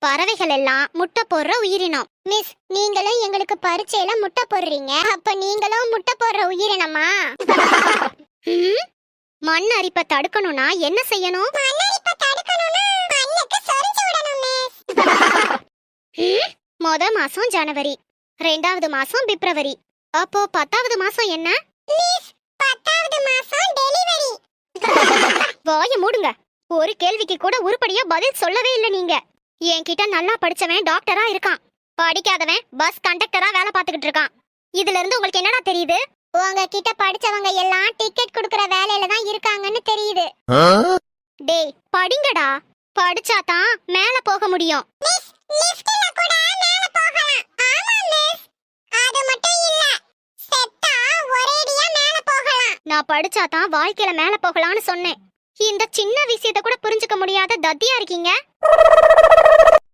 பறவைகள் எல்லாம் முட்டை போடுற உயிரினம். மிஸ், நீங்களும் எங்களுக்கு பரீட்சையில முட்டை போடுறீங்க, அப்ப நீங்களும் முட்டை போடுற உயிரினமா? மண் அரிப்பை தடுக்கணும்னா என்ன செய்யணும்? முத மாசம் ஜனவரி, 2வது மாசம் பிப்ரவரி, அப்போ 10வது மாசம் என்ன? வாய மூடுங்க. ஒரு கேள்விக்கு கூட உருப்படியா பதில் சொல்லவே இல்ல நீங்க. என்கிட்ட நல்லா படிச்சவன் டாக்டரா இருக்கான், படிக்காதவன் பஸ் கண்டக்டரா வேலை பார்த்துக்கிட்டு இருக்கான். இதுல இருந்து உங்களுக்கு என்னடா தெரியுது? உங்ககிட்ட படிச்சவங்க எல்லாம் டிக்கெட் குடுக்கற வேலையில தான் இருக்காங்கன்னு தெரியுது. டேய் படிங்கடா, படிச்சாதான் மேல போக முடியும். நான் படிச்சாதான் வாழ்க்கையில மேல போகலாம்னு சொன்னேன். இந்த சின்ன விஷயத்தை கூட புரிஞ்சுக்க முடியாத தத்தியா இருக்கீங்க.